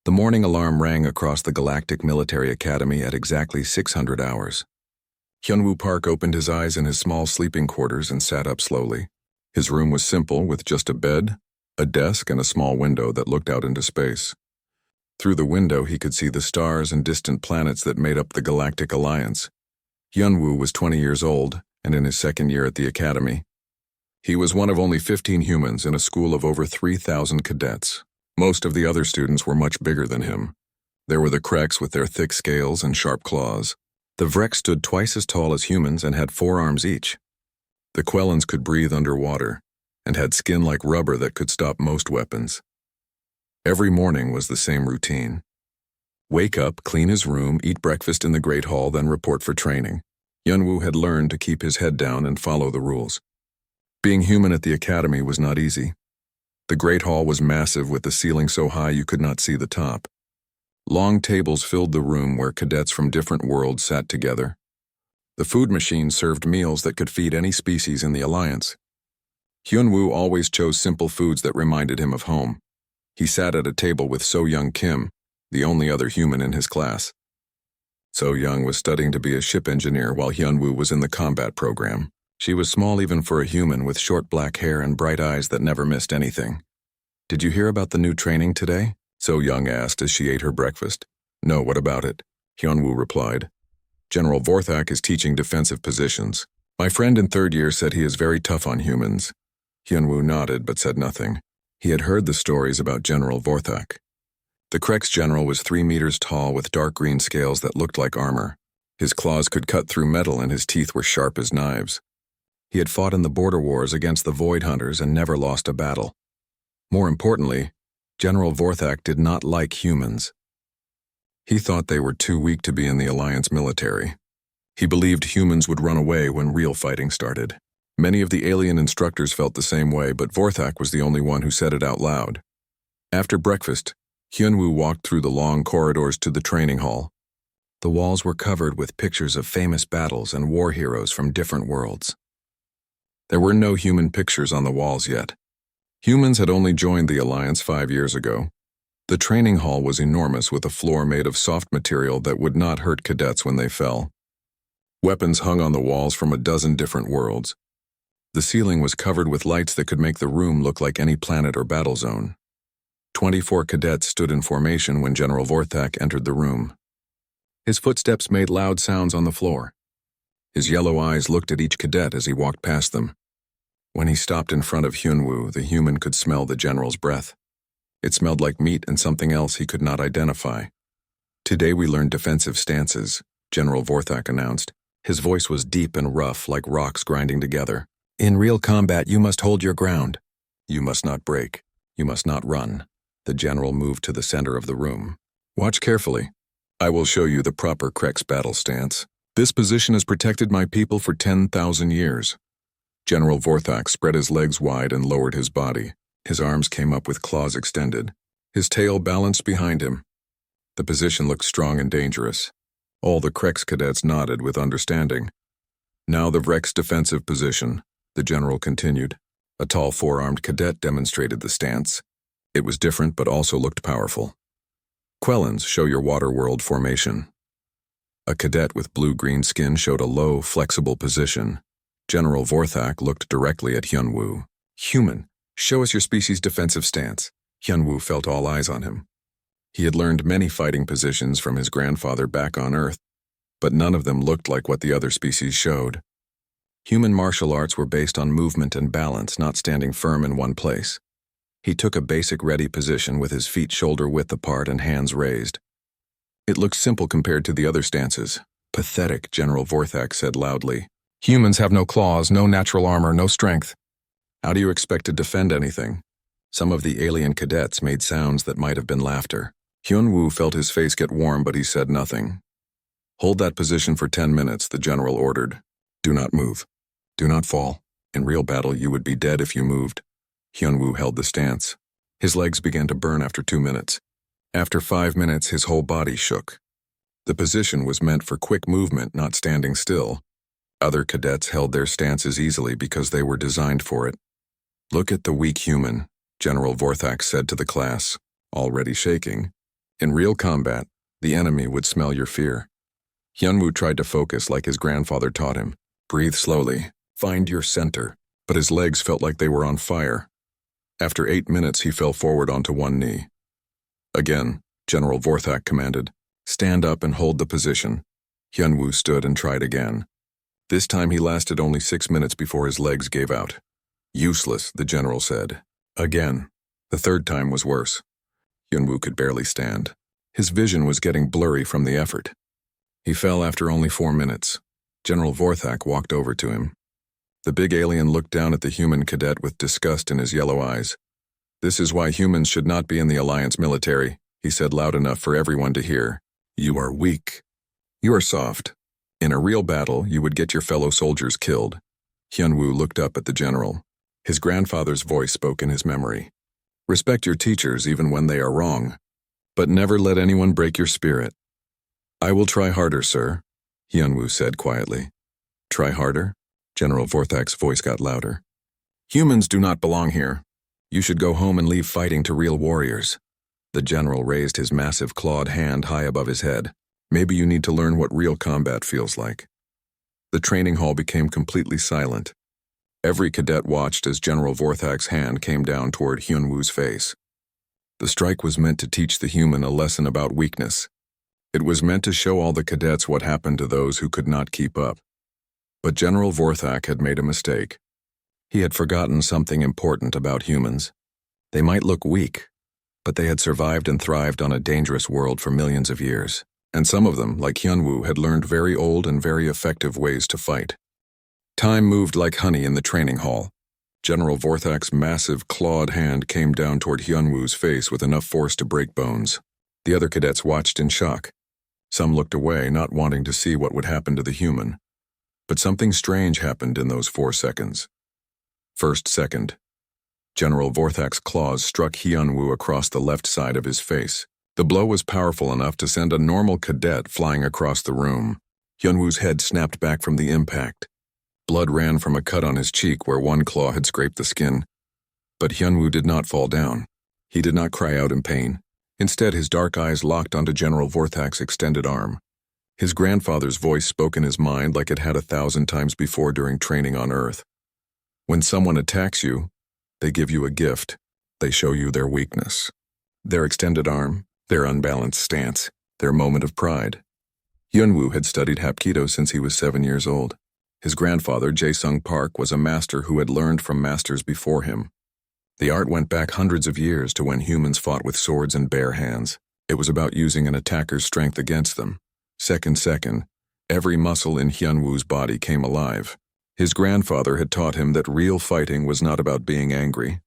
The morning alarm rang across the Galactic Military Academy at exactly 600 hours. Hyunwoo Park opened his eyes in his small sleeping quarters and sat up slowly. His room was simple, with just a bed, a desk, and a small window that looked out into space. Through the window, he could see the stars and distant planets that made up the Galactic Alliance. Hyunwoo was 20 years old and in his second year at the academy. He was one of only 15 humans in a school of over 3,000 cadets. Most of the other students were much bigger than him. There were the Kreks with their thick scales and sharp claws. The Vreks stood twice as tall as humans and had 4 arms each. The Quellans could breathe underwater and had skin like rubber that could stop most weapons. Every morning was the same routine. Wake up, clean his room, eat breakfast in the Great Hall, then report for training. Hyunwoo had learned to keep his head down and follow the rules. Being human at the academy was not easy. The Great Hall was massive, with the ceiling so high you could not see the top. Long tables filled the room where cadets from different worlds sat together. The food machine served meals that could feed any species in the Alliance. Hyunwoo always chose simple foods that reminded him of home. He sat at a table with So-young Kim, the only other human in his class. So-young was studying to be a ship engineer while Hyunwoo was in the combat program. She was small even for a human, with short black hair and bright eyes that never missed anything. "Did you hear about the new training today?" So-young asked as she ate her breakfast. "No, what about it?" Hyunwoo replied. "General Vorthak is teaching defensive positions. My friend in third year said he is very tough on humans." Hyunwoo nodded but said nothing. He had heard the stories about General Vorthak. The Krek's general was 3 meters tall with dark green scales that looked like armor. His claws could cut through metal and his teeth were sharp as knives. He had fought in the border wars against the Void Hunters and never lost a battle. More importantly, General Vorthak did not like humans. He thought they were too weak to be in the Alliance military. He believed humans would run away when real fighting started. Many of the alien instructors felt the same way, but Vorthak was the only one who said it out loud. After breakfast, Hyunwoo walked through the long corridors to the training hall. The walls were covered with pictures of famous battles and war heroes from different worlds. There were no human pictures on the walls yet. Humans had only joined the Alliance 5 years ago. The training hall was enormous, with a floor made of soft material that would not hurt cadets when they fell. Weapons hung on the walls from a dozen different worlds. The ceiling was covered with lights that could make the room look like any planet or battle zone. 24 cadets stood in formation when General Vorthak entered the room. His footsteps made loud sounds on the floor. His yellow eyes looked at each cadet as he walked past them. When he stopped in front of Hyunwoo, the human could smell the general's breath. It smelled like meat and something else he could not identify. "Today we learned defensive stances," General Vorthak announced. His voice was deep and rough, like rocks grinding together. "In real combat, you must hold your ground. You must not break. You must not run." The general moved to the center of the room. "Watch carefully. I will show you the proper Krek's battle stance. This position has protected my people for 10,000 years. General Vorthak spread his legs wide and lowered his body. His arms came up with claws extended. His tail balanced behind him. The position looked strong and dangerous. All the Krek's cadets nodded with understanding. "Now the Vrek's defensive position," the general continued. A tall 4-armed cadet demonstrated the stance. It was different but also looked powerful. "Quellans, show your water world formation." A cadet with blue-green skin showed a low, flexible position. General Vorthak looked directly at Hyunwoo. "Human, show us your species' defensive stance." Hyunwoo felt all eyes on him. He had learned many fighting positions from his grandfather back on Earth, but none of them looked like what the other species showed. Human martial arts were based on movement and balance, not standing firm in one place. He took a basic ready position with his feet shoulder-width apart and hands raised. It looked simple compared to the other stances. "Pathetic," General Vorthak said loudly. "Humans have no claws, no natural armor, no strength. How do you expect to defend anything?" Some of the alien cadets made sounds that might have been laughter. Hyunwoo felt his face get warm, but he said nothing. "Hold that position for 10 minutes, the general ordered. Do not move. Do not fall. In real battle, you would be dead if you moved." Hyunwoo held the stance. His legs began to burn after 2 minutes. After 5 minutes, his whole body shook. The position was meant for quick movement, not standing still. Other cadets held their stances easily because they were designed for it. "Look at the weak human," General Vorthak said to the class, already shaking. In real combat, the enemy would smell your fear. Hyunwoo tried to focus like his grandfather taught him. Breathe slowly, find your center, but his legs felt like they were on fire. After 8 minutes, he fell forward onto one knee. Again, General Vorthak commanded, stand up and hold the position. Hyunwoo stood and tried again. This time he lasted only 6 minutes before his legs gave out. Useless, the general said. Again. The third time was worse. Hyunwoo could barely stand. His vision was getting blurry from the effort. He fell after only 4 minutes. General Vorthak walked over to him. The big alien looked down at the human cadet with disgust in his yellow eyes. This is why humans should not be in the Alliance military, he said loud enough for everyone to hear. You are weak. You are soft. In a real battle, you would get your fellow soldiers killed. Hyunwoo looked up at the general. His grandfather's voice spoke in his memory. Respect your teachers even when they are wrong, but never let anyone break your spirit. I will try harder, sir, Hyunwoo said quietly. Try harder? General Vorthak's voice got louder. Humans do not belong here. You should go home and leave fighting to real warriors. The general raised his massive clawed hand high above his head. Maybe you need to learn what real combat feels like. The training hall became completely silent. Every cadet watched as General Vorthak's hand came down toward Hyunwoo's face. The strike was meant to teach the human a lesson about weakness. It was meant to show all the cadets what happened to those who could not keep up. But General Vorthak had made a mistake. He had forgotten something important about humans. They might look weak, but they had survived and thrived on a dangerous world for millions of years. And some of them, like Hyunwoo, had learned very old and very effective ways to fight. Time moved like honey in the training hall. General Vorthak's massive clawed hand came down toward Hyunwoo's face with enough force to break bones. The other cadets watched in shock. Some looked away, not wanting to see what would happen to the human. But something strange happened in those 4 seconds. First second. General Vorthak's claws struck Hyunwoo across the left side of his face. The blow was powerful enough to send a normal cadet flying across the room. Hyunwoo's head snapped back from the impact. Blood ran from a cut on his cheek where one claw had scraped the skin. But Hyunwoo did not fall down. He did not cry out in pain. Instead, his dark eyes locked onto General Vorthak's extended arm. His grandfather's voice spoke in his mind like it had 1,000 times before during training on Earth. When someone attacks you, they give you a gift. They show you their weakness. Their extended arm, their unbalanced stance, their moment of pride. Hyunwoo had studied Hapkido since he was 7 years old. His grandfather, Jae-sung Park, was a master who had learned from masters before him. The art went back hundreds of years to when humans fought with swords and bare hands. It was about using an attacker's strength against them. Second, every muscle in Hyunwoo's body came alive. His grandfather had taught him that real fighting was not about being angry.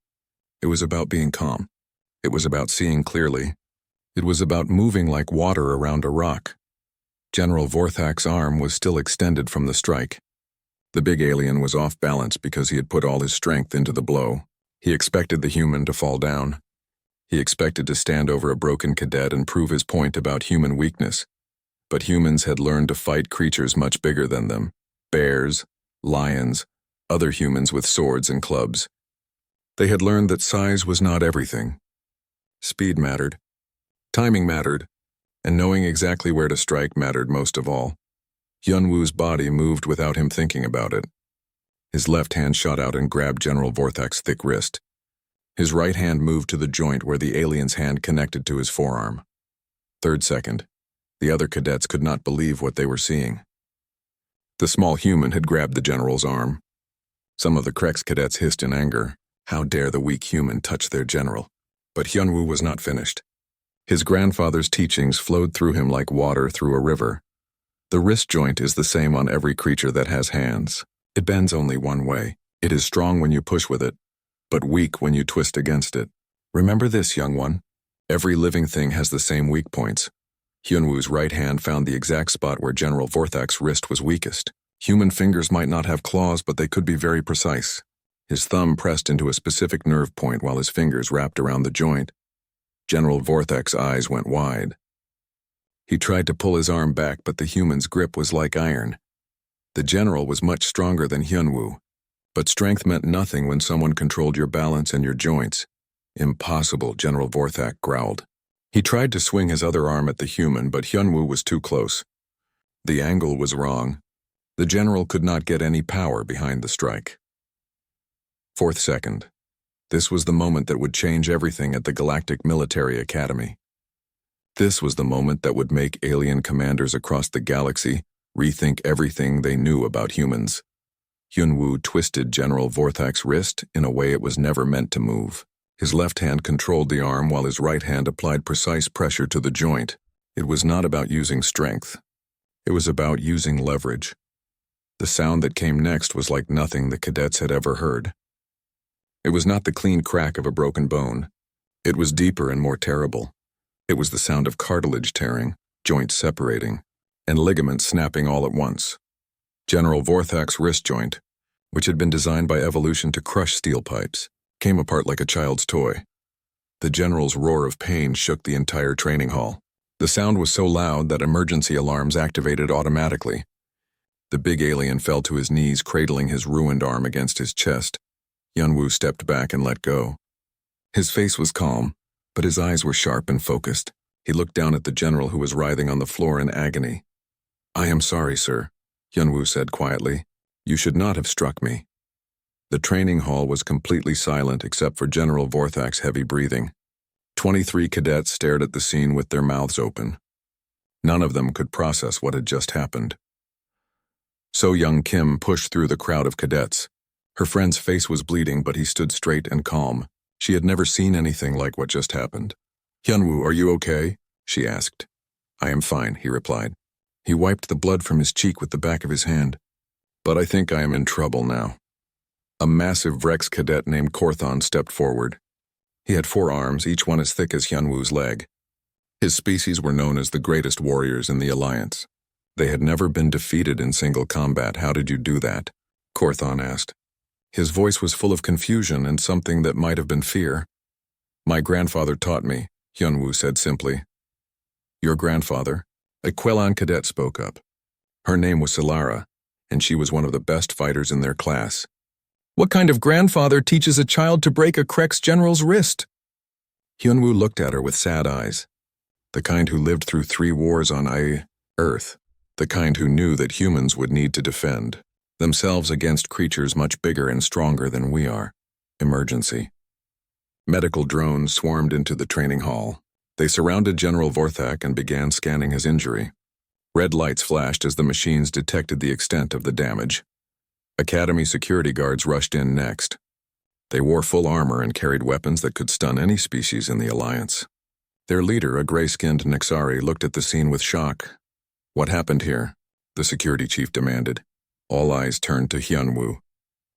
It was about being calm. It was about seeing clearly. It was about moving like water around a rock. General Vorthak's arm was still extended from the strike. The big alien was off balance because he had put all his strength into the blow. He expected the human to fall down. He expected to stand over a broken cadet and prove his point about human weakness. But humans had learned to fight creatures much bigger than them. Bears, lions, other humans with swords and clubs. They had learned that size was not everything. Speed mattered. Timing mattered. And knowing exactly where to strike mattered most of all. Hyunwoo's body moved without him thinking about it. His left hand shot out and grabbed General Vorthak's thick wrist. His right hand moved to the joint where the alien's hand connected to his forearm. Third second, the other cadets could not believe what they were seeing. The small human had grabbed the general's arm. Some of the Krex cadets hissed in anger. How dare the weak human touch their general? But Hyunwoo was not finished. His grandfather's teachings flowed through him like water through a river. The wrist joint is the same on every creature that has hands. It bends only one way. It is strong when you push with it, but weak when you twist against it. Remember this, young one. Every living thing has the same weak points. Hyunwoo's right hand found the exact spot where General Vorthak's wrist was weakest. Human fingers might not have claws, but they could be very precise. His thumb pressed into a specific nerve point while his fingers wrapped around the joint. General Vorthak's eyes went wide. He tried to pull his arm back, but the human's grip was like iron. The general was much stronger than Hyunwoo, but strength meant nothing when someone controlled your balance and your joints. Impossible, General Vorthak growled. He tried to swing his other arm at the human, but Hyunwoo was too close. The angle was wrong. The general could not get any power behind the strike. 4th second. This was the moment that would change everything at the Galactic Military Academy. This was the moment that would make alien commanders across the galaxy rethink everything they knew about humans. Hyunwoo twisted General Vorthak's wrist in a way it was never meant to move. His left hand controlled the arm while his right hand applied precise pressure to the joint. It was not about using strength. It was about using leverage. The sound that came next was like nothing the cadets had ever heard. It was not the clean crack of a broken bone. It was deeper and more terrible. It was the sound of cartilage tearing, joints separating, and ligaments snapping all at once. General Vorthak's wrist joint, which had been designed by evolution to crush steel pipes, came apart like a child's toy. The general's roar of pain shook the entire training hall. The sound was so loud that emergency alarms activated automatically. The big alien fell to his knees, cradling his ruined arm against his chest. Hyunwoo stepped back and let go. His face was calm, but his eyes were sharp and focused. He looked down at the general who was writhing on the floor in agony. "I am sorry, sir," Hyunwoo said quietly. "You should not have struck me." The training hall was completely silent except for General Vorthak's heavy breathing. 23 cadets stared at the scene with their mouths open. None of them could process what had just happened. So Young Kim pushed through the crowd of cadets. Her friend's face was bleeding, but he stood straight and calm. She had never seen anything like what just happened. "Hyunwoo, are you okay?" she asked. "I am fine," he replied. He wiped the blood from his cheek with the back of his hand. "But I think I am in trouble now." A massive Vrex cadet named Korthon stepped forward. He had 4 arms, each one as thick as Hyunwoo's leg. His species were known as the greatest warriors in the Alliance. They had never been defeated in single combat. "How did you do that?" Korthon asked. His voice was full of confusion and something that might have been fear. "My grandfather taught me," Hyunwoo said simply. "Your grandfather?" A Quelan cadet spoke up. Her name was Solara, and she was one of the best fighters in their class. "What kind of grandfather teaches a child to break a Krex general's wrist?" Hyunwoo looked at her with sad eyes. The kind who lived through 3 wars on Earth. The kind who knew that humans would need to defend themselves against creatures much bigger and stronger than we are. Emergency. Medical drones swarmed into the training hall. They surrounded General Vorthak and began scanning his injury. Red lights flashed as the machines detected the extent of the damage. Academy security guards rushed in next. They wore full armor and carried weapons that could stun any species in the Alliance. Their leader, a gray-skinned Nexari, looked at the scene with shock. "What happened here?" the security chief demanded. All eyes turned to Hyunwoo.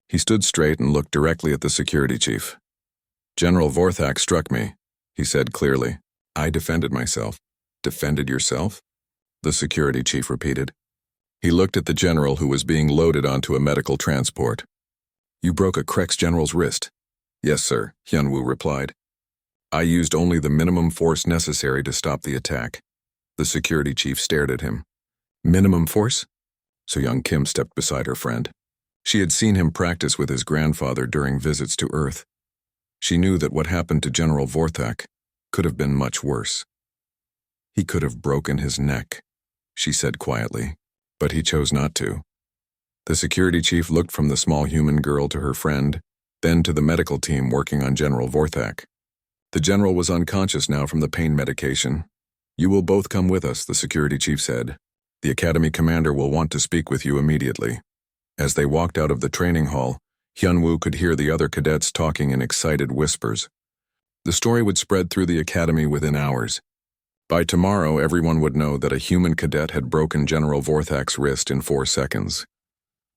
He stood straight and looked directly at the security chief. "General Vorthak struck me," he said clearly. "I defended myself." "Defended yourself?" the security chief repeated. He looked at the general who was being loaded onto a medical transport. "You broke a Krex general's wrist?" "Yes, sir," Hyunwoo replied. "I used only the minimum force necessary to stop the attack." The security chief stared at him. "Minimum force?" So Young Kim stepped beside her friend. She had seen him practice with his grandfather during visits to Earth. She knew that what happened to General Vorthak could have been much worse. "He could have broken his neck," she said quietly, but he chose not to. The security chief looked from the small human girl to her friend, then to the medical team working on General Vorthak. The general was unconscious now from the pain medication. "You will both come with us," the security chief said. "The academy commander will want to speak with you immediately." As they walked out of the training hall, Hyunwoo could hear the other cadets talking in excited whispers. The story would spread through the academy within hours. By tomorrow, everyone would know that a human cadet had broken General Vorthak's wrist in 4 seconds.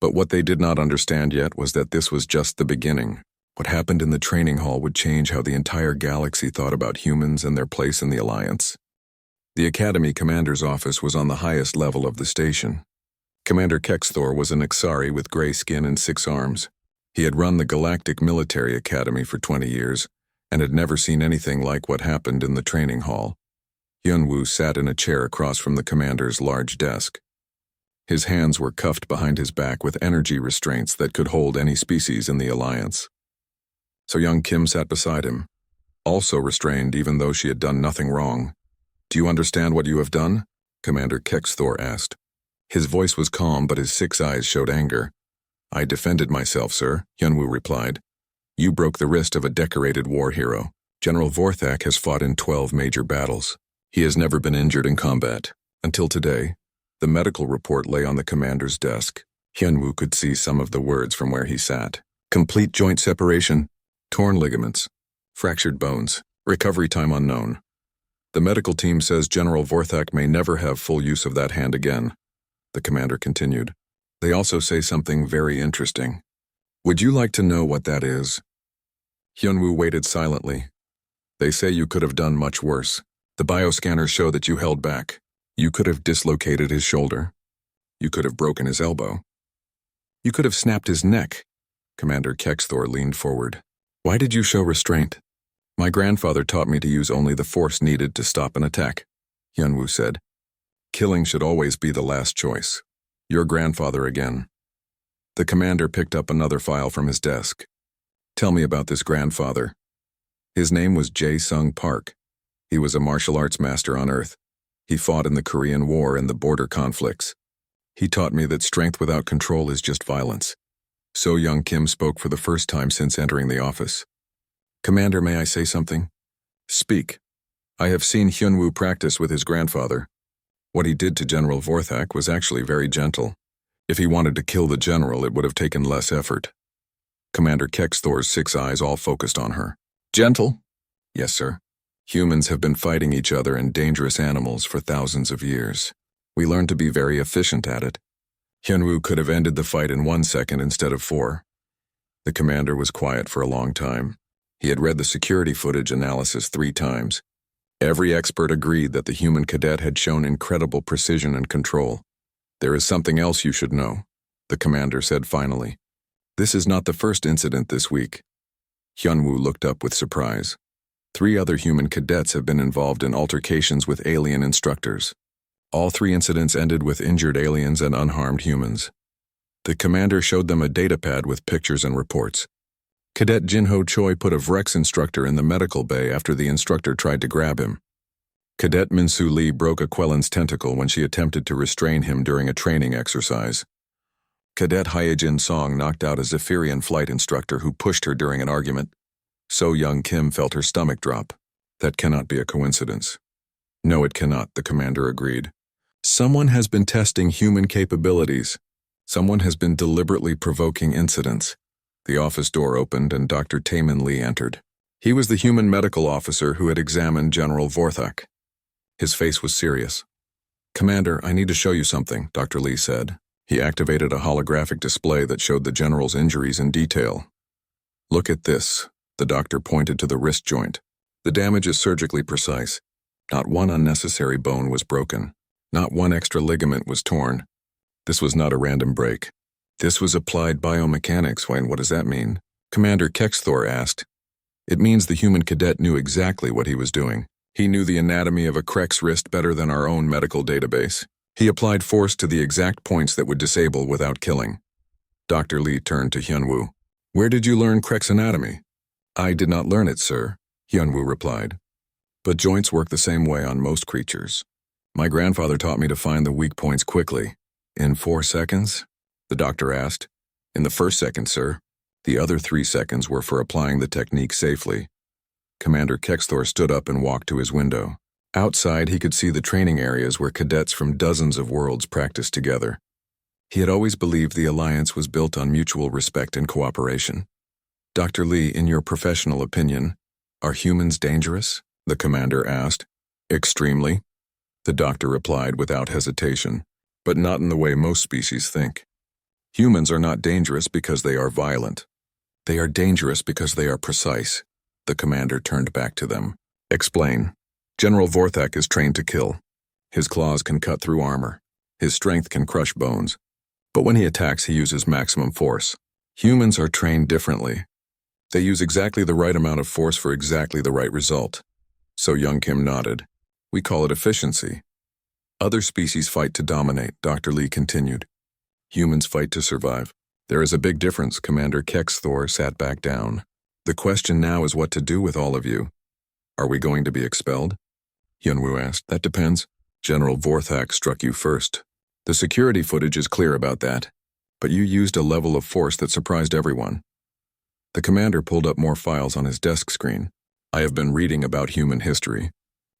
But what they did not understand yet was that this was just the beginning. What happened in the training hall would change how the entire galaxy thought about humans and their place in the Alliance. The Academy Commander's office was on the highest level of the station. Commander Kexthor was an Nexari with gray skin and 6 arms. He had run the Galactic Military Academy for 20 years and had never seen anything like what happened in the training hall. Hyunwoo sat in a chair across from the commander's large desk. His hands were cuffed behind his back with energy restraints that could hold any species in the Alliance. So Young Kim sat beside him. also restrained even though she had done nothing wrong. "Do you understand what you have done?" Commander Kexthor asked. His voice was calm, but his 6 eyes showed anger. "I defended myself, sir," Hyunwoo replied. "You broke the wrist of a decorated war hero. General Vorthak has fought in 12 major battles. He has never been injured in combat. Until today." The medical report lay on the commander's desk. Hyunwoo could see some of the words from where he sat. "Complete joint separation, torn ligaments, fractured bones, recovery time unknown. The medical team says General Vorthak may never have full use of that hand again," the commander continued. "They also say something very interesting. Would you like to know what that is?" Hyunwoo waited silently. "They say you could have done much worse. The bioscanners show that you held back. You could have dislocated his shoulder. You could have broken his elbow. You could have snapped his neck." Commander Kexthor leaned forward. "Why did you show restraint?" "My grandfather taught me to use only the force needed to stop an attack," Hyunwoo said. "Killing should always be the last choice. Your grandfather again." The commander picked up another file from his desk. "Tell me about this grandfather." "His name was Jae-sung Park. He was a martial arts master on Earth. He fought in the Korean War and the border conflicts. He taught me that strength without control is just violence." So Young Kim spoke for the first time since entering the office. "Commander, may I say something?" "Speak. I have seen Hyunwoo practice with his grandfather. What he did to General Vorthak was actually very gentle. If he wanted to kill the general, it would have taken less effort." Commander Kexthor's 6 eyes all focused on her. "Gentle?" "Yes, sir. Humans have been fighting each other and dangerous animals for thousands of years. We learned to be very efficient at it. Hyunwoo could have ended the fight in 1 second instead of 4. The commander was quiet for a long time. He had read the security footage analysis 3 times. Every expert agreed that the human cadet had shown incredible precision and control. "There is something else you should know," the commander said finally. "This is not the first incident this week." Hyunwoo looked up with surprise. 3 other human cadets have been involved in altercations with alien instructors. All 3 incidents ended with injured aliens and unharmed humans. The commander showed them a datapad with pictures and reports. Cadet Jinho Choi put a Vrex instructor in the medical bay after the instructor tried to grab him. Cadet Minsu Lee broke a Quellen's tentacle when she attempted to restrain him during a training exercise. Cadet Hyejin Song knocked out a Zephyrian flight instructor who pushed her during an argument. So Young Kim felt her stomach drop. That cannot be a coincidence. "No, it cannot," the commander agreed. "Someone has been testing human capabilities. Someone has been deliberately provoking incidents." The office door opened and Dr. Taemin Lee entered. He was the human medical officer who had examined General Vorthak. His face was serious. "Commander, I need to show you something," Dr. Lee said. He activated a holographic display that showed the general's injuries in detail. "Look at this." The doctor pointed to the wrist joint. "The damage is surgically precise. Not one unnecessary bone was broken. Not one extra ligament was torn. This was not a random break. This was applied biomechanics." "Wayne, what does that mean?" Commander Kexthor asked. "It means the human cadet knew exactly what he was doing. He knew the anatomy of a Krek's wrist better than our own medical database. He applied force to the exact points that would disable without killing." Dr. Lee turned to Hyunwoo. "Where did you learn Krek's anatomy?" "I did not learn it, sir," Hyunwoo replied. "But joints work the same way on most creatures. My grandfather taught me to find the weak points quickly." "In 4 seconds?" the doctor asked. "In the first second, sir. The other 3 seconds were for applying the technique safely." Commander Kexthor stood up and walked to his window. Outside, he could see the training areas where cadets from dozens of worlds practiced together. He had always believed the alliance was built on mutual respect and cooperation. "Dr. Lee, in your professional opinion, are humans dangerous?" the commander asked. "Extremely," the doctor replied without hesitation, "but not in the way most species think. Humans are not dangerous because they are violent. They are dangerous because they are precise." The commander turned back to them. "Explain." "General Vorthak is trained to kill. His claws can cut through armor. His strength can crush bones. But when he attacks, he uses maximum force. Humans are trained differently. They use exactly the right amount of force for exactly the right result." So Young Kim nodded. "We call it efficiency. Other species fight to dominate," Dr. Lee continued. "Humans fight to survive. There is a big difference." Commander Kexthor sat back down. "The question now is what to do with all of you. Are we going to be expelled? Hyunwoo asked. That depends. General Vorthak struck you first. The security footage is clear about that, but you used a level of force that surprised everyone. The commander pulled up more files on his desk screen. I have been reading about human history.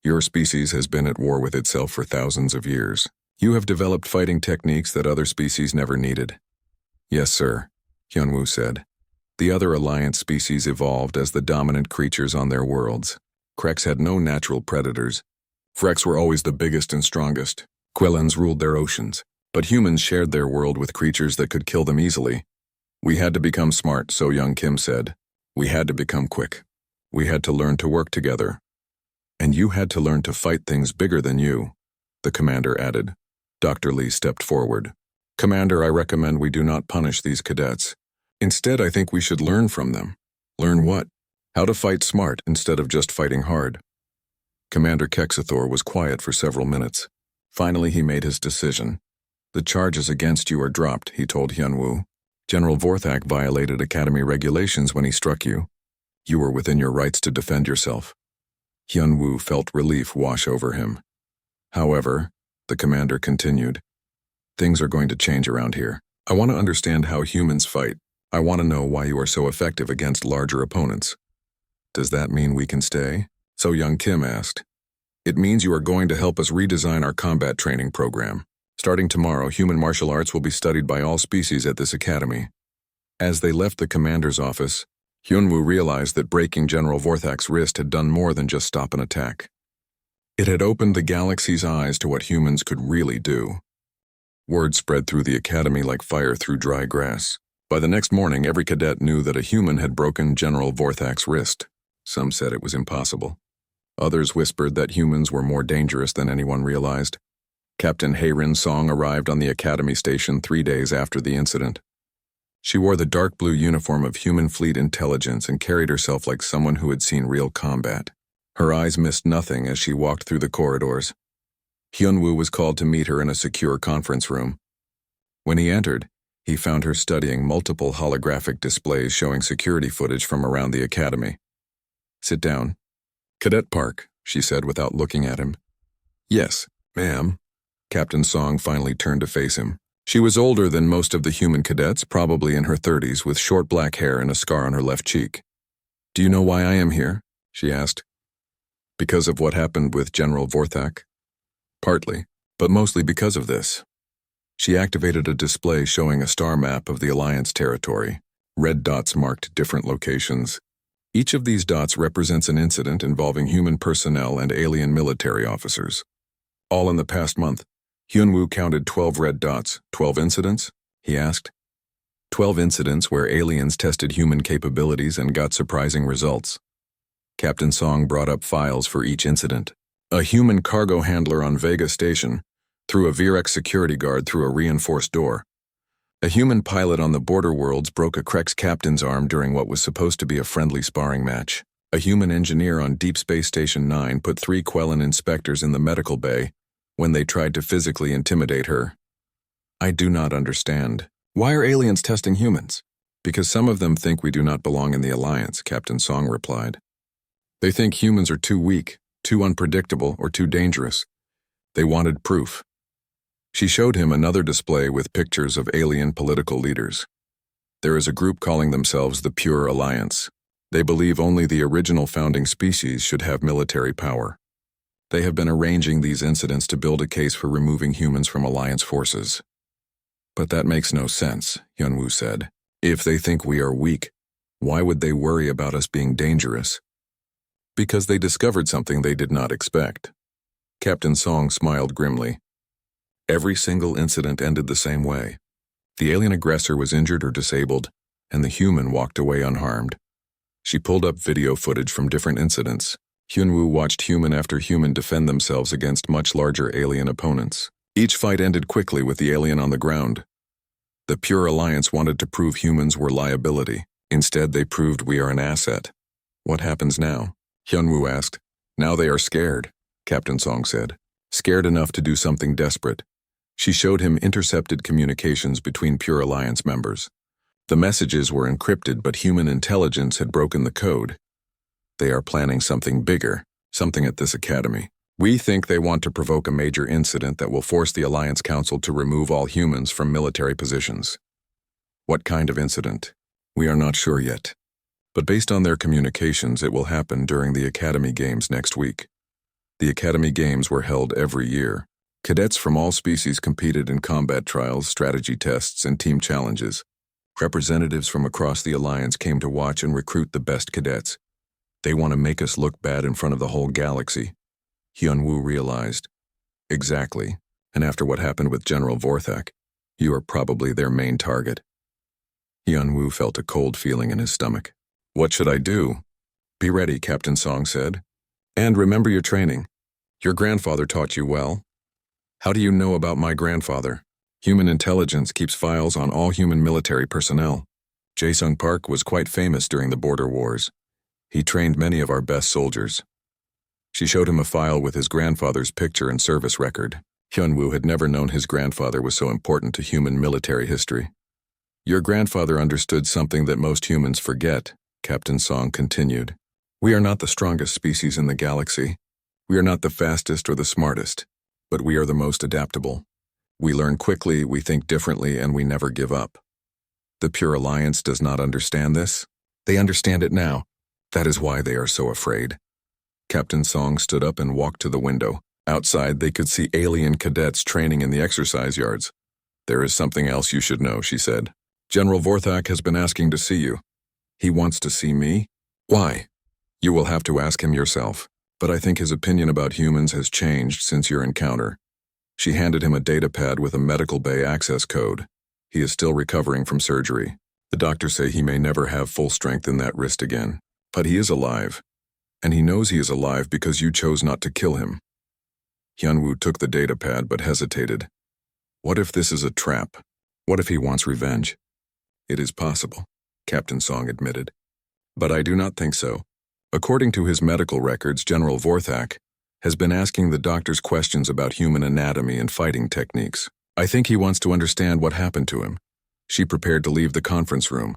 Your species has been at war with itself for thousands of years. You have developed fighting techniques that other species never needed. Yes, sir, Hyunwoo said. The other Alliance species evolved as the dominant creatures on their worlds. Kreks had no natural predators. Freks were always the biggest and strongest. Quillans ruled their oceans, but humans shared their world with creatures that could kill them easily. We had to become smart, So Young Kim said. We had to become quick. We had to learn to work together. And you had to learn to fight things bigger than you, the commander added. Dr. Lee stepped forward. Commander, I recommend we do not punish these cadets. Instead, I think we should learn from them. Learn what? How to fight smart instead of just fighting hard. Commander Kexathor was quiet for several minutes. Finally, he made his decision. The charges against you are dropped, he told Hyunwoo. General Vorthak violated Academy regulations when he struck you. You were within your rights to defend yourself. Hyunwoo felt relief wash over him. However, the commander continued, things are going to change around here. I want to understand how humans fight. I want to know why you are so effective against larger opponents. Does that mean we can stay? So Young Kim asked. It means you are going to help us redesign our combat training program. Starting tomorrow, human martial arts will be studied by all species at this academy. As they left the commander's office, Hyunwoo realized that breaking General Vorthak's wrist had done more than just stop an attack. It had opened the galaxy's eyes to what humans could really do. Word spread through the academy like fire through dry grass. By the next morning, every cadet knew that a human had broken General Vorthak's wrist. Some said it was impossible. Others whispered that humans were more dangerous than anyone realized. Captain Heirin Song arrived on the academy station 3 days after the incident. She wore the dark blue uniform of Human Fleet Intelligence and carried herself like someone who had seen real combat. Her eyes missed nothing as she walked through the corridors. Hyunwoo was called to meet her in a secure conference room. When he entered, he found her studying multiple holographic displays showing security footage from around the academy. Sit down. Cadet Park, she said without looking at him. Yes, ma'am. Captain Song finally turned to face him. She was older than most of the human cadets, probably in her 30s, with short black hair and a scar on her left cheek. Do you know why I am here? She asked. Because of what happened with General Vorthak? Partly, but mostly because of this. She activated a display showing a star map of the Alliance territory. Red dots marked different locations. Each of these dots represents an incident involving human personnel and alien military officers. All in the past month, Hyunwoo counted 12 red dots. 12 incidents? He asked. 12 incidents where aliens tested human capabilities and got surprising results. Captain Song brought up files for each incident. A human cargo handler on Vega Station threw a Virex security guard through a reinforced door. A human pilot on the Border Worlds broke a Krex captain's arm during what was supposed to be a friendly sparring match. A human engineer on Deep Space Station 9 put 3 Quellan inspectors in the medical bay when they tried to physically intimidate her. I do not understand. Why are aliens testing humans? Because some of them think we do not belong in the Alliance, Captain Song replied. They think humans are too weak, too unpredictable, or too dangerous. They wanted proof. She showed him another display with pictures of alien political leaders. There is a group calling themselves the Pure Alliance. They believe only the original founding species should have military power. They have been arranging these incidents to build a case for removing humans from Alliance forces. But that makes no sense, Hyunwoo said. If they think we are weak, why would they worry about us being dangerous? Because they discovered something they did not expect. Captain Song smiled grimly. Every single incident ended the same way. The alien aggressor was injured or disabled, and the human walked away unharmed. She pulled up video footage from different incidents. Hyunwoo watched human after human defend themselves against much larger alien opponents. Each fight ended quickly with the alien on the ground. The Pure Alliance wanted to prove humans were liability. Instead, they proved we are an asset. What happens now? Hyunwoo asked. Now they are scared, Captain Song said. Scared enough to do something desperate. She showed him intercepted communications between Pure Alliance members. The messages were encrypted, but human intelligence had broken the code. They are planning something bigger, something at this academy. We think they want to provoke a major incident that will force the Alliance Council to remove all humans from military positions. What kind of incident? We are not sure yet. But based on their communications, it will happen during the Academy Games next week. The Academy Games were held every year. Cadets from all species competed in combat trials, strategy tests, and team challenges. Representatives from across the Alliance came to watch and recruit the best cadets. They want to make us look bad in front of the whole galaxy. Hyunwoo realized. Exactly. And after what happened with General Vorthak, you are probably their main target. Hyunwoo felt a cold feeling in his stomach. What should I do? Be ready, Captain Song said. And remember your training. Your grandfather taught you well. How do you know about my grandfather? Human intelligence keeps files on all human military personnel. Jae-sung Park was quite famous during the border wars. He trained many of our best soldiers. She showed him a file with his grandfather's picture and service record. Hyunwoo had never known his grandfather was so important to human military history. Your grandfather understood something that most humans forget, Captain Song continued. We are not the strongest species in the galaxy. We are not the fastest or the smartest, but we are the most adaptable. We learn quickly, we think differently, and we never give up. The Pure Alliance does not understand this. They understand it now. That is why they are so afraid. Captain Song stood up and walked to the window. Outside, they could see alien cadets training in the exercise yards. There is something else you should know, she said. General Vorthak has been asking to see you. He wants to see me? Why? You will have to ask him yourself, but I think his opinion about humans has changed since your encounter. She handed him a data pad with a medical bay access code. He is still recovering from surgery. The doctors say he may never have full strength in that wrist again. But he is alive. And he knows he is alive because you chose not to kill him. Hyunwoo took the data pad but hesitated. What if this is a trap? What if he wants revenge? It is possible, Captain Song admitted. But I do not think so. According to his medical records, General Vorthak has been asking the doctors questions about human anatomy and fighting techniques. I think he wants to understand what happened to him. She prepared to leave the conference room.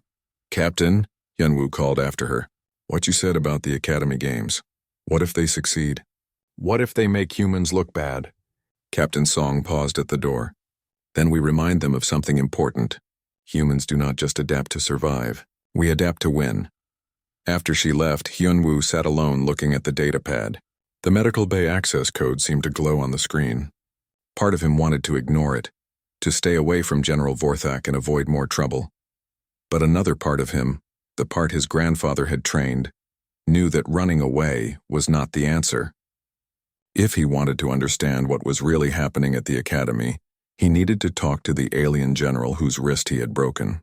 Captain, Hyunwoo called after her. What you said about the Academy Games. What if they succeed? What if they make humans look bad? Captain Song paused at the door. Then we remind them of something important. Humans do not just adapt to survive. We adapt to win. After she left, Hyunwoo sat alone looking at the data pad. The medical bay access code seemed to glow on the screen. Part of him wanted to ignore it, to stay away from General Vorthak and avoid more trouble. But another part of him, the part his grandfather had trained, knew that running away was not the answer. If he wanted to understand what was really happening at the academy, he needed to talk to the alien general whose wrist he had broken.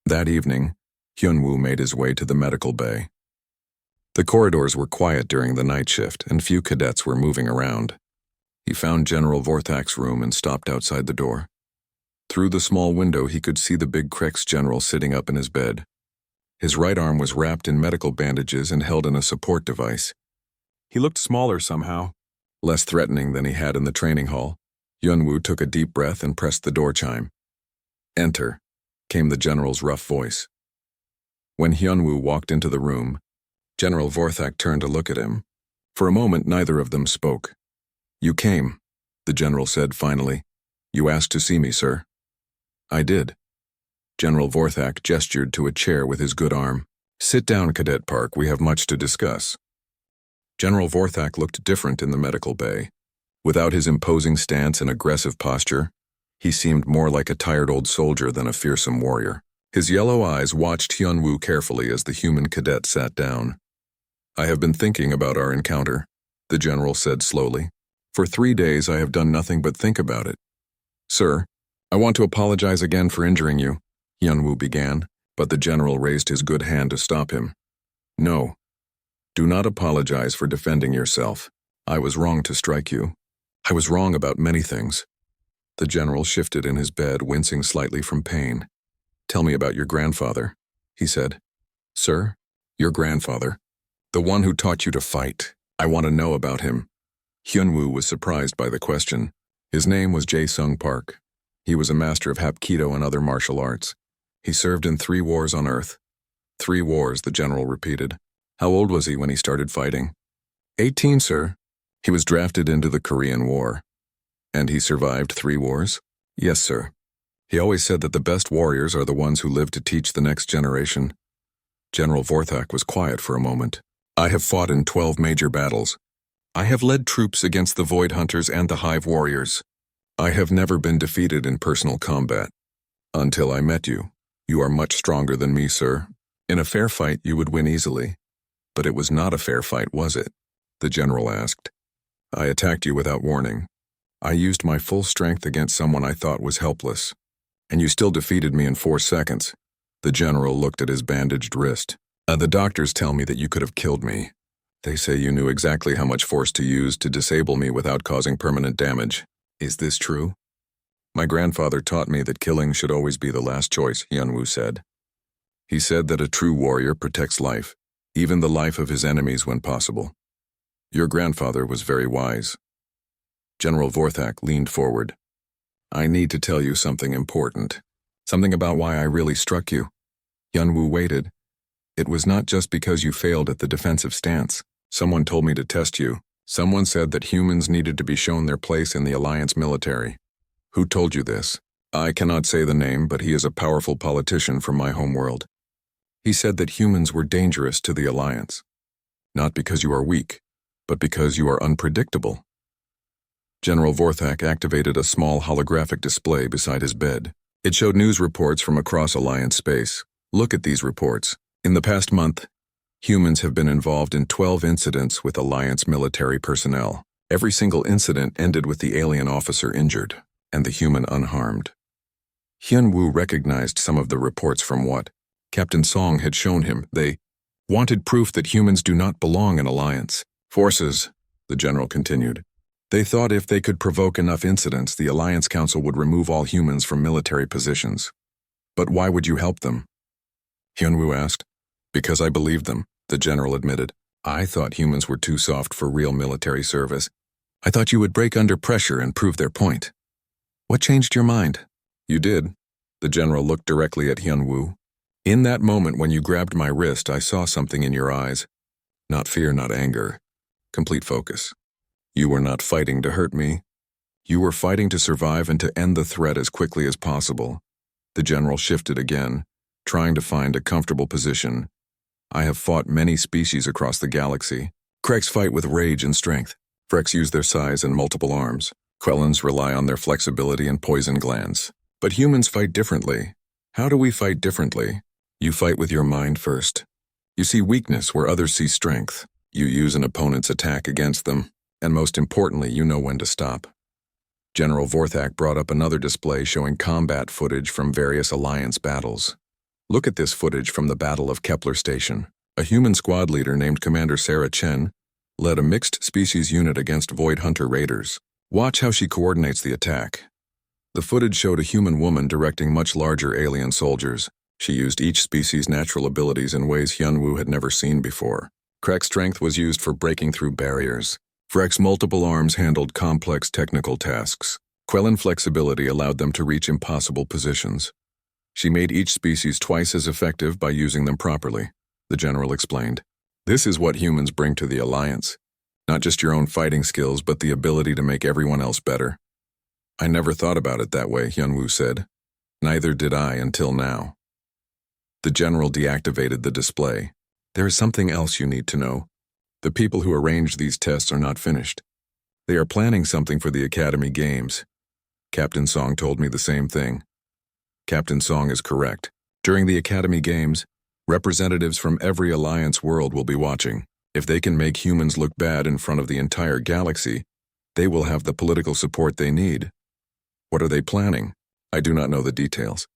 That evening, Hyunwoo made his way to the medical bay. The corridors were quiet during the night shift, and few cadets were moving around. He found General Vorthak's room and stopped outside the door. Through the small window, he could see the big Krex general sitting up in his bed. His right arm was wrapped in medical bandages and held in a support device. He looked smaller somehow, less threatening than he had in the training hall. Hyunwoo took a deep breath and pressed the door chime. Enter, came the general's rough voice. When Hyunwoo walked into the room, General Vorthak turned to look at him. For a moment, neither of them spoke. You came, the general said finally. You asked to see me, sir. I did. General Vorthak gestured to a chair with his good arm. Sit down, Cadet Park, we have much to discuss. General Vorthak looked different in the medical bay. Without his imposing stance and aggressive posture, he seemed more like a tired old soldier than a fearsome warrior. His yellow eyes watched Hyunwoo carefully as the human cadet sat down. I have been thinking about our encounter, the general said slowly. For 3 days I have done nothing but think about it. Sir, I want to apologize again for injuring you, Hyunwoo began, but the general raised his good hand to stop him. No. Do not apologize for defending yourself. I was wrong to strike you. I was wrong about many things. The general shifted in his bed, wincing slightly from pain. Tell me about your grandfather, he said. Sir, your grandfather. The one who taught you to fight. I want to know about him. Hyunwoo was surprised by the question. His name was Jae-sung Park. He was a master of Hapkido and other martial arts. He served in 3 wars on Earth. 3 wars, the general repeated. How old was he when he started fighting? 18, sir. He was drafted into the Korean War. And he survived 3 wars? Yes, sir. He always said that the best warriors are the ones who live to teach the next generation. General Vorthak was quiet for a moment. I have fought in 12 major battles. I have led troops against the Void Hunters and the Hive Warriors. I have never been defeated in personal combat. Until I met you. You are much stronger than me, sir. In a fair fight, you would win easily. But it was not a fair fight, was it? The general asked. I attacked you without warning. I used my full strength against someone I thought was helpless. And you still defeated me in 4 seconds. The general looked at his bandaged wrist. The doctors tell me that you could have killed me. They say you knew exactly how much force to use to disable me without causing permanent damage. Is this true? My grandfather taught me that killing should always be the last choice, Hyunwoo said. He said that a true warrior protects life, even the life of his enemies when possible. Your grandfather was very wise. General Vorthak leaned forward. I need to tell you something important. Something about why I really struck you. Hyunwoo waited. It was not just because you failed at the defensive stance. Someone told me to test you. Someone said that humans needed to be shown their place in the Alliance military. Who told you this? I cannot say the name, but he is a powerful politician from my homeworld. He said that humans were dangerous to the Alliance. Not because you are weak, but because you are unpredictable. General Vorthak activated a small holographic display beside his bed. It showed news reports from across Alliance space. Look at these reports. In the past month, humans have been involved in 12 incidents with Alliance military personnel. Every single incident ended with the alien officer injured and the human unharmed. Hyunwoo recognized some of the reports from what Captain Song had shown him. They wanted proof that humans do not belong in Alliance forces, the general continued. They thought if they could provoke enough incidents, the Alliance Council would remove all humans from military positions. But why would you help them? Hyunwoo asked. Because I believed them, the general admitted. I thought humans were too soft for real military service. I thought you would break under pressure and prove their point. What changed your mind? You did. The general looked directly at Hyunwoo. In that moment when you grabbed my wrist, I saw something in your eyes. Not fear, not anger. Complete focus. You were not fighting to hurt me. You were fighting to survive and to end the threat as quickly as possible. The general shifted again, trying to find a comfortable position. I have fought many species across the galaxy. Kreks fight with rage and strength. Freks use their size and multiple arms. Quellans rely on their flexibility and poison glands. But humans fight differently. How do we fight differently? You fight with your mind first. You see weakness where others see strength. You use an opponent's attack against them. And most importantly, you know when to stop. General Vorthak brought up another display showing combat footage from various Alliance battles. Look at this footage from the Battle of Kepler Station. A human squad leader named Commander Sarah Chen led a mixed species unit against Void Hunter raiders. Watch how she coordinates the attack. The footage showed a human woman directing much larger alien soldiers. She used each species' natural abilities in ways Hyunwoo had never seen before. Krek's strength was used for breaking through barriers. Frek's multiple arms handled complex technical tasks. Quellan flexibility allowed them to reach impossible positions. She made each species twice as effective by using them properly, the general explained. This is what humans bring to the Alliance. Not just your own fighting skills, but the ability to make everyone else better. I never thought about it that way, Hyunwoo said. Neither did I until now. The general deactivated the display. There is something else you need to know. The people who arranged these tests are not finished. They are planning something for the Academy Games. Captain Song told me the same thing. Captain Song is correct. During the Academy Games, representatives from every Alliance world will be watching. If they can make humans look bad in front of the entire galaxy, they will have the political support they need. What are they planning? I do not know the details.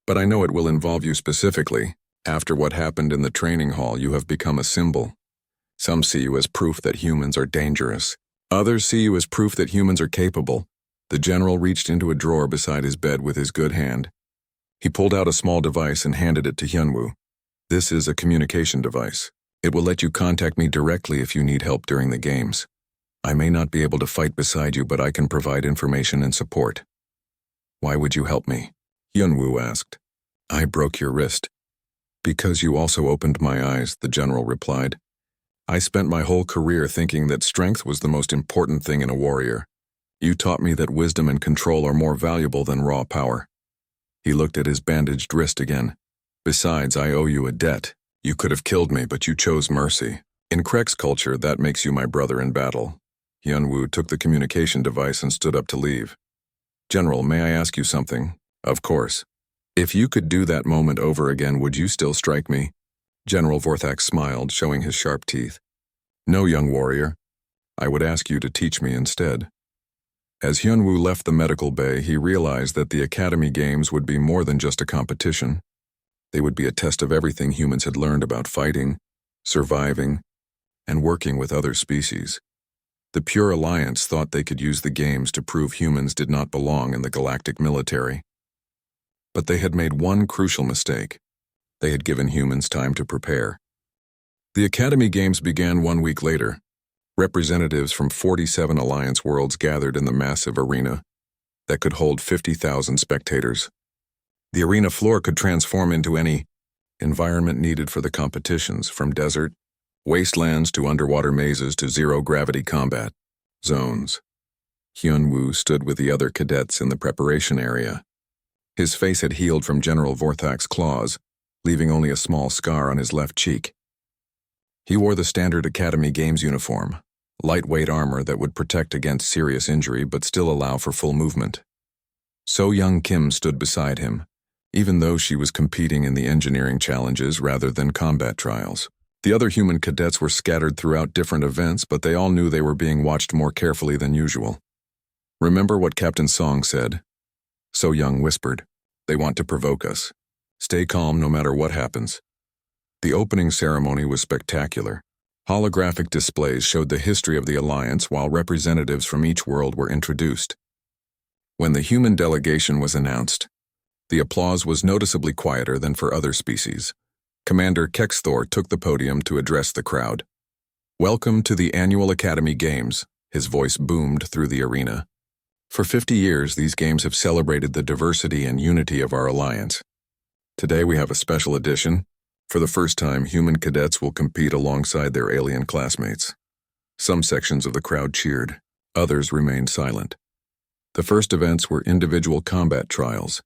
But I know it will involve you specifically. After what happened in the training hall, you have become a symbol. Some see you as proof that humans are dangerous. Others see you as proof that humans are capable. The general reached into a drawer beside his bed with his good hand. He pulled out a small device and handed it to Hyunwoo. This is a communication device. It will let you contact me directly if you need help during the games. I may not be able to fight beside you, but I can provide information and support. Why would you help me? Hyunwoo asked. I broke your wrist. Because you also opened my eyes, the general replied. I spent my whole career thinking that strength was the most important thing in a warrior. You taught me that wisdom and control are more valuable than raw power." He looked at his bandaged wrist again. "Besides, I owe you a debt. You could have killed me, but you chose mercy. In Krek's culture, that makes you my brother in battle." Hyunwoo took the communication device and stood up to leave. "General, may I ask you something?" "Of course. If you could do that moment over again, would you still strike me?" General Vorthak smiled, showing his sharp teeth. "No, young warrior. I would ask you to teach me instead." As Hyunwoo left the medical bay, he realized that the Academy Games would be more than just a competition. They would be a test of everything humans had learned about fighting, surviving, and working with other species. The Pure Alliance thought they could use the games to prove humans did not belong in the galactic military. But they had made one crucial mistake. They had given humans time to prepare. The Academy Games began 1 week later. Representatives from 47 Alliance worlds gathered in the massive arena that could hold 50,000 spectators. The arena floor could transform into any environment needed for the competitions, from desert, wastelands to underwater mazes to zero-gravity combat zones. Hyunwoo stood with the other cadets in the preparation area. His face had healed from General Vorthak's claws, leaving only a small scar on his left cheek. He wore the standard Academy Games uniform, lightweight armor that would protect against serious injury but still allow for full movement. So Young Kim stood beside him, even though she was competing in the engineering challenges rather than combat trials. The other human cadets were scattered throughout different events, but they all knew they were being watched more carefully than usual. "Remember what Captain Song said?" So Young whispered. "They want to provoke us. Stay calm no matter what happens." The opening ceremony was spectacular. Holographic displays showed the history of the Alliance while representatives from each world were introduced. When the human delegation was announced, the applause was noticeably quieter than for other species. Commander Kexthor took the podium to address the crowd. "Welcome to the annual Academy Games," his voice boomed through the arena. "For 50 years, these games have celebrated the diversity and unity of our Alliance. Today we have a special edition. For the first time, human cadets will compete alongside their alien classmates." Some sections of the crowd cheered. Others remained silent. The first events were individual combat trials,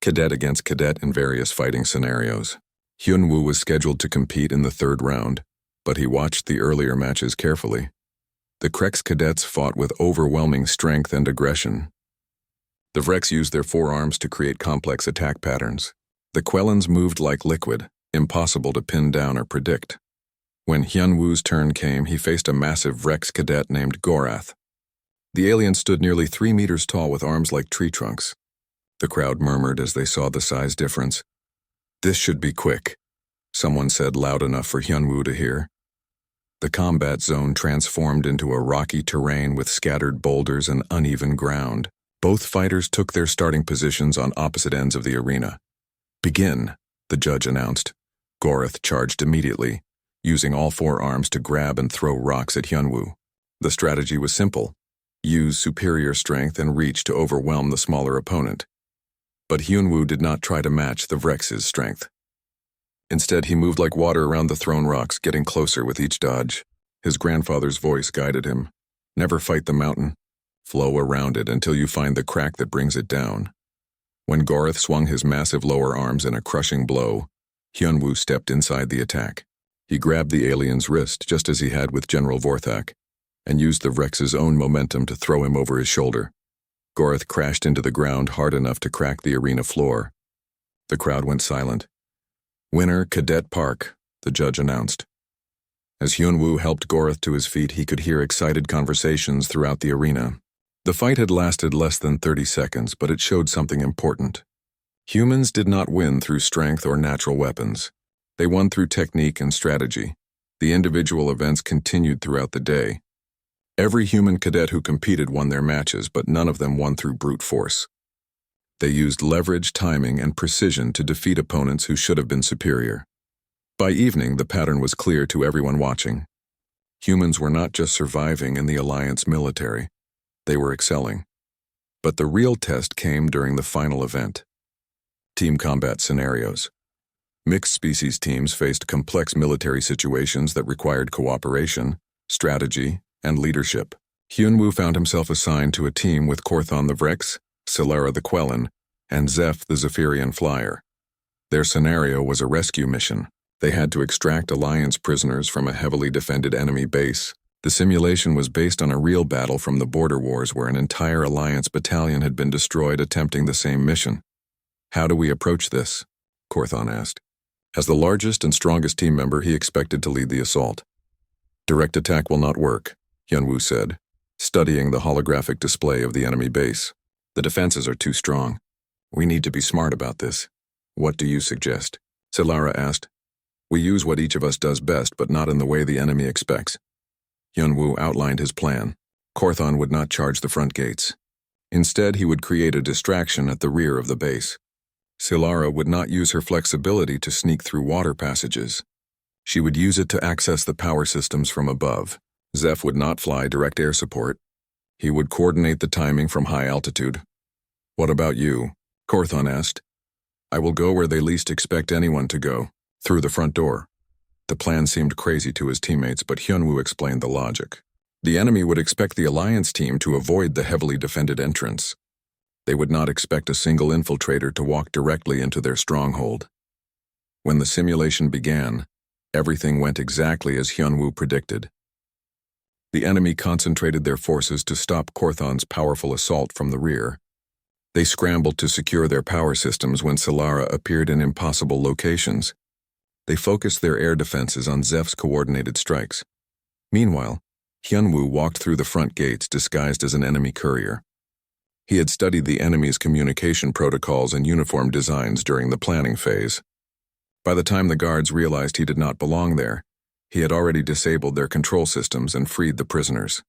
cadet against cadet in various fighting scenarios. Hyunwoo was scheduled to compete in the third round, but he watched the earlier matches carefully. The Krek's cadets fought with overwhelming strength and aggression. The Vreks used their forearms to create complex attack patterns. The Quellans moved like liquid, impossible to pin down or predict. When Hyunwoo's turn came, he faced a massive Vrex cadet named Gorath. The alien stood nearly 3 meters tall with arms like tree trunks. The crowd murmured as they saw the size difference. "This should be quick," someone said loud enough for Hyunwoo to hear. The combat zone transformed into a rocky terrain with scattered boulders and uneven ground. Both fighters took their starting positions on opposite ends of the arena. "Begin," the judge announced. Gorath charged immediately, using all 4 arms to grab and throw rocks at Hyunwoo. The strategy was simple: use superior strength and reach to overwhelm the smaller opponent. But Hyunwoo did not try to match the Vrex's strength. Instead, he moved like water around the thrown rocks, getting closer with each dodge. His grandfather's voice guided him. "Never fight the mountain. Flow around it until you find the crack that brings it down." When Gorath swung his massive lower arms in a crushing blow, Hyunwoo stepped inside the attack. He grabbed the alien's wrist, just as he had with General Vorthak, and used the Vrex's own momentum to throw him over his shoulder. Gorath crashed into the ground hard enough to crack the arena floor. The crowd went silent. "Winner, Cadet Park," the judge announced. As Hyunwoo helped Gorath to his feet, he could hear excited conversations throughout the arena. The fight had lasted less than 30 seconds, but it showed something important. Humans did not win through strength or natural weapons. They won through technique and strategy. The individual events continued throughout the day. Every human cadet who competed won their matches, but none of them won through brute force. They used leverage, timing, and precision to defeat opponents who should have been superior. By evening, the pattern was clear to everyone watching. Humans were not just surviving in the Alliance military. They were excelling. But the real test came during the final event. Team combat scenarios. Mixed species teams faced complex military situations that required cooperation, strategy, and leadership. Hyunwoo found himself assigned to a team with Korthon the Vrex, Silara the Quellan, and Zeph the Zephyrian Flyer. Their scenario was a rescue mission. They had to extract Alliance prisoners from a heavily defended enemy base. The simulation was based on a real battle from the Border Wars where an entire Alliance battalion had been destroyed attempting the same mission. "How do we approach this?" Korthon asked. As the largest and strongest team member, he expected to lead the assault. "Direct attack will not work," Hyunwoo said, studying the holographic display of the enemy base. "The defenses are too strong. We need to be smart about this." "What do you suggest?" Silara asked. "We use what each of us does best, but not in the way the enemy expects." Hyunwoo outlined his plan. Korthon would not charge the front gates. Instead, he would create a distraction at the rear of the base. Silara would not use her flexibility to sneak through water passages. She would use it to access the power systems from above. Zeph would not fly direct air support. He would coordinate the timing from high altitude. "What about you?" Korthon asked. "I will go where they least expect anyone to go, through the front door." The plan seemed crazy to his teammates, but Hyunwoo explained the logic. The enemy would expect the Alliance team to avoid the heavily defended entrance. They would not expect a single infiltrator to walk directly into their stronghold. When the simulation began, everything went exactly as Hyunwoo predicted. The enemy concentrated their forces to stop Korthon's powerful assault from the rear. They scrambled to secure their power systems when Silara appeared in impossible locations. They focused their air defenses on Zeph's coordinated strikes. Meanwhile, Hyunwoo walked through the front gates disguised as an enemy courier. He had studied the enemy's communication protocols and uniform designs during the planning phase. By the time the guards realized he did not belong there, he had already disabled their control systems and freed the prisoners.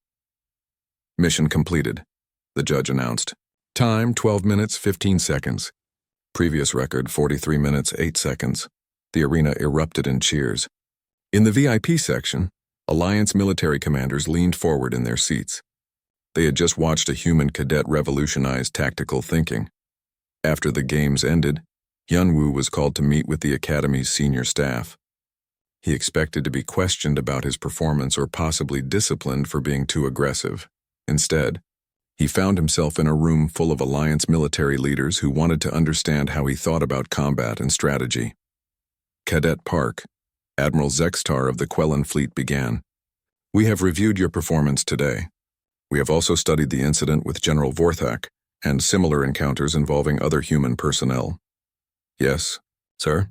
"Mission completed," the judge announced. "Time 12 minutes 15 seconds. Previous record 43 minutes 8 seconds. The arena erupted in cheers. In the VIP section, Alliance military commanders leaned forward in their seats. They had just watched a human cadet revolutionize tactical thinking. After the games ended, Hyunwoo was called to meet with the Academy's senior staff. He expected to be questioned about his performance or possibly disciplined for being too aggressive. Instead, he found himself in a room full of Alliance military leaders who wanted to understand how he thought about combat and strategy. Cadet Park, Admiral Zextar of the Quellan Fleet began. "We have reviewed your performance today. We have also studied the incident with General Vorthak and similar encounters involving other human personnel." "Yes, sir.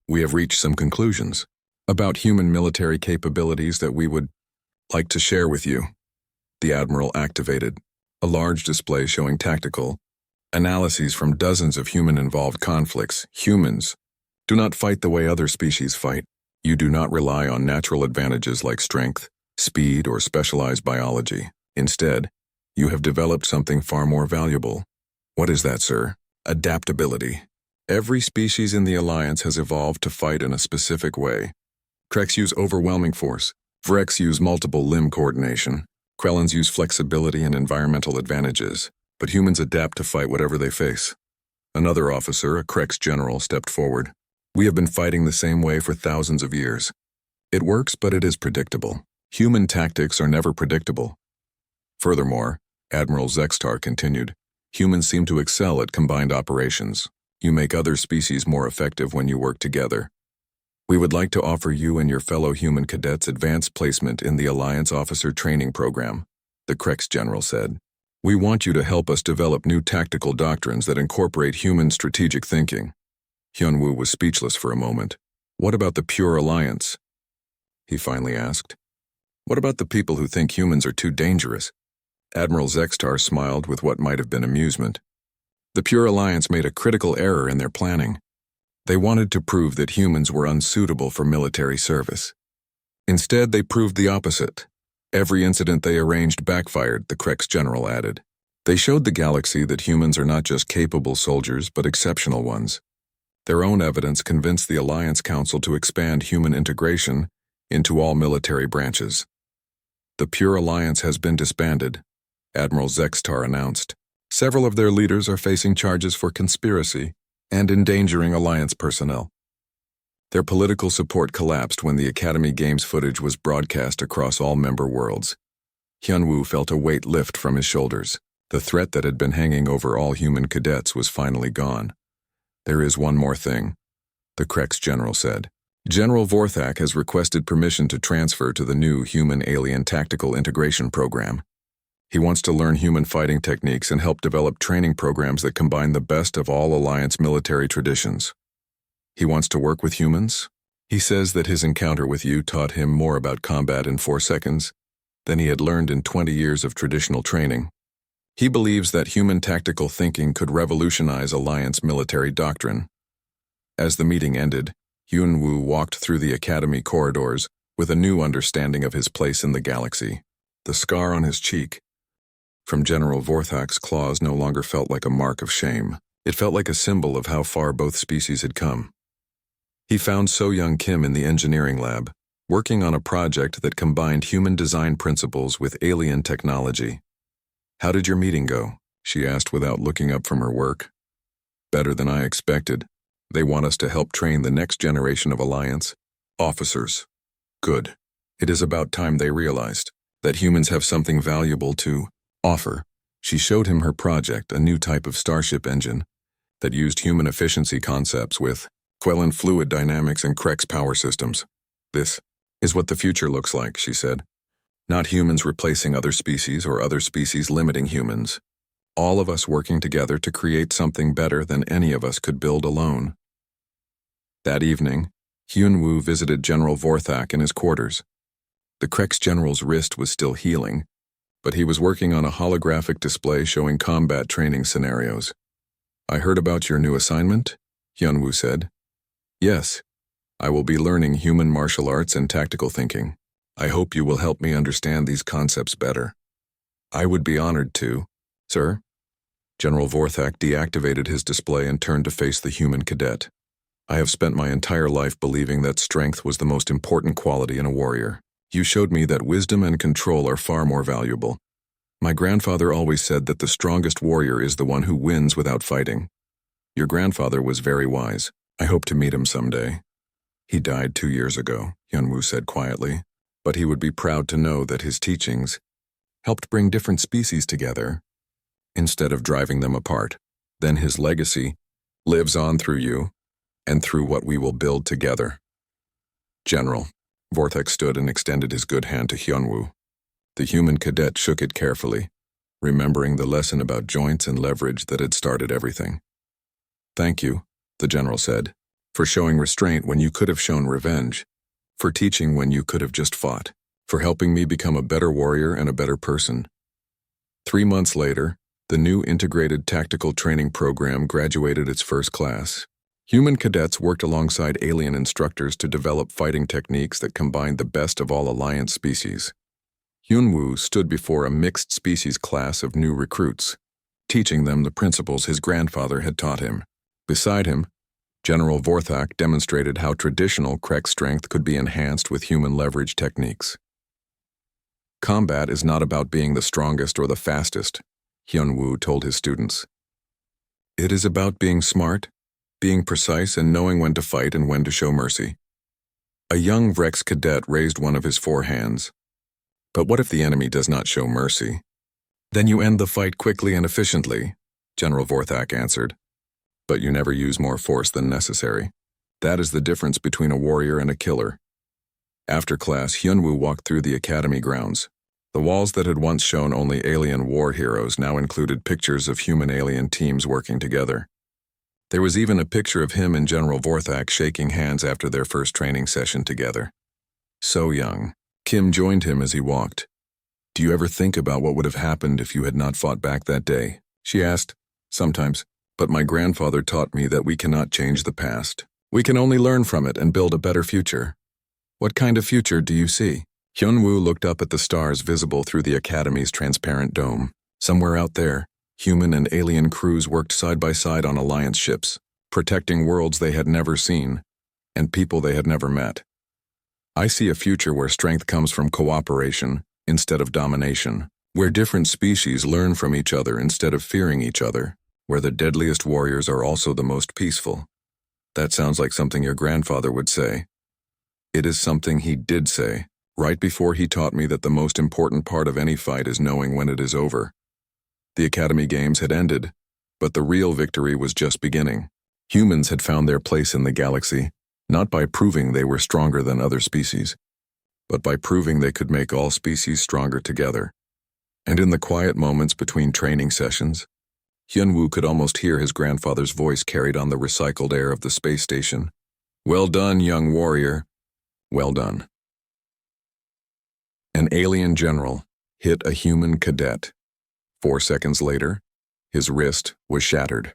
We have reached some conclusions about human military capabilities that we would like to share with you." The Admiral activated a large display showing tactical analyses from dozens of human-involved conflicts. "Humans do not fight the way other species fight. You do not rely on natural advantages like strength, speed, or specialized biology. Instead, you have developed something far more valuable." "What is that, sir?" "Adaptability. Every species in the Alliance has evolved to fight in a specific way. Kreks use overwhelming force. Vrex use multiple limb coordination. Quellans use flexibility and environmental advantages. But humans adapt to fight whatever they face." Another officer, a Kreks general, stepped forward. "We have been fighting the same way for thousands of years. It works, but it is predictable. Human tactics are never predictable." Furthermore, Admiral Zextar continued, "Humans seem to excel at combined operations. You make other species more effective when you work together. We would like to offer you and your fellow human cadets advanced placement in the Alliance Officer Training Program," the Kreks general said. "We want you to help us develop new tactical doctrines that incorporate human strategic thinking." Hyunwoo was speechless for a moment. "What about the pure Alliance?" he finally asked. "What about the people who think humans are too dangerous?" Admiral Zextar smiled with what might have been amusement. "The Pure Alliance made a critical error in their planning. They wanted to prove that humans were unsuitable for military service. Instead, they proved the opposite. Every incident they arranged backfired," the Kreks general added. "They showed the galaxy that humans are not just capable soldiers, but exceptional ones. Their own evidence convinced the Alliance Council to expand human integration into all military branches." "The Pure Alliance has been disbanded," Admiral Zextar announced. "Several of their leaders are facing charges for conspiracy and endangering Alliance personnel." Their political support collapsed when the Academy Games footage was broadcast across all member worlds. Hyunwoo felt a weight lift from his shoulders. The threat that had been hanging over all human cadets was finally gone. "There is one more thing," the Krex general said. "General Vorthak has requested permission to transfer to the new Human-Alien Tactical Integration Program. He wants to learn human fighting techniques and help develop training programs that combine the best of all Alliance military traditions. He wants to work with humans. He says that his encounter with you taught him more about combat in 4 seconds than he had learned in 20 years of traditional training. He believes that human tactical thinking could revolutionize Alliance military doctrine." As the meeting ended, Hyunwoo walked through the Academy corridors with a new understanding of his place in the galaxy. The scar on his cheek from General Vorthak's claws no longer felt like a mark of shame. It felt like a symbol of how far both species had come. He found So-Young Kim in the engineering lab, working on a project that combined human design principles with alien technology. "How did your meeting go?" she asked without looking up from her work. "Better than I expected. They want us to help train the next generation of Alliance officers." "Good. It is about time they realized that humans have something valuable to offer." She showed him her project, a new type of starship engine that used human efficiency concepts with Quellan fluid dynamics and Krex power systems. "This is what the future looks like," she said. "Not humans replacing other species or other species limiting humans. All of us working together to create something better than any of us could build alone." That evening, Hyunwoo visited General Vorthak in his quarters. The Krex general's wrist was still healing, but he was working on a holographic display showing combat training scenarios. "I heard about your new assignment," Hyunwoo said. "Yes, I will be learning human martial arts and tactical thinking. I hope you will help me understand these concepts better." "I would be honored to, sir." General Vorthak deactivated his display and turned to face the human cadet. "I have spent my entire life believing that strength was the most important quality in a warrior. You showed me that wisdom and control are far more valuable. My grandfather always said that the strongest warrior is the one who wins without fighting. Your grandfather was very wise. I hope to meet him someday." "He died 2 years ago," Hyunwoo said quietly, "but he would be proud to know that his teachings helped bring different species together instead of driving them apart. Then his legacy lives on through you and through what we will build together." "General." Vorthak stood and extended his good hand to Hyunwoo. The human cadet shook it carefully, remembering the lesson about joints and leverage that had started everything. "Thank you," the general said, "for showing restraint when you could have shown revenge, for teaching when you could have just fought, for helping me become a better warrior and a better person." 3 months later, the new integrated tactical training program graduated its first class. Human cadets worked alongside alien instructors to develop fighting techniques that combined the best of all Alliance species. Hyunwoo stood before a mixed species class of new recruits, teaching them the principles his grandfather had taught him. Beside him, General Vorthak demonstrated how traditional Krex strength could be enhanced with human leverage techniques. "Combat is not about being the strongest or the fastest," Hyunwoo told his students. "It is about being smart, being precise, and knowing when to fight and when to show mercy." A young Vrex cadet raised one of his 4 hands. "But what if the enemy does not show mercy?" "Then you end the fight quickly and efficiently," General Vorthak answered. "But you never use more force than necessary. That is the difference between a warrior and a killer." After class, Hyunwoo walked through the academy grounds. The walls that had once shown only alien war heroes now included pictures of human-alien teams working together. There was even a picture of him and General Vorthak shaking hands after their first training session together. So young. Kim joined him as he walked. "Do you ever think about what would have happened if you had not fought back that day?" she asked. "Sometimes. But my grandfather taught me that we cannot change the past. We can only learn from it and build a better future." "What kind of future do you see?" Hyunwoo looked up at the stars visible through the Academy's transparent dome. Somewhere out there, human and alien crews worked side by side on Alliance ships, protecting worlds they had never seen and people they had never met. "I see a future where strength comes from cooperation instead of domination, where different species learn from each other instead of fearing each other, where the deadliest warriors are also the most peaceful, That sounds like something your grandfather would say. It is something he did say, right before he taught me that the most important part of any fight is knowing when it is over. The Academy Games had ended, but the real victory was just beginning. Humans had found their place in the galaxy, not by proving they were stronger than other species, but by proving they could make all species stronger together. And in the quiet moments between training sessions, Hyunwoo could almost hear his grandfather's voice carried on the recycled air of the space station. "Well done, young warrior. Well done." An alien general hit a human cadet. 4 seconds later, his wrist was shattered.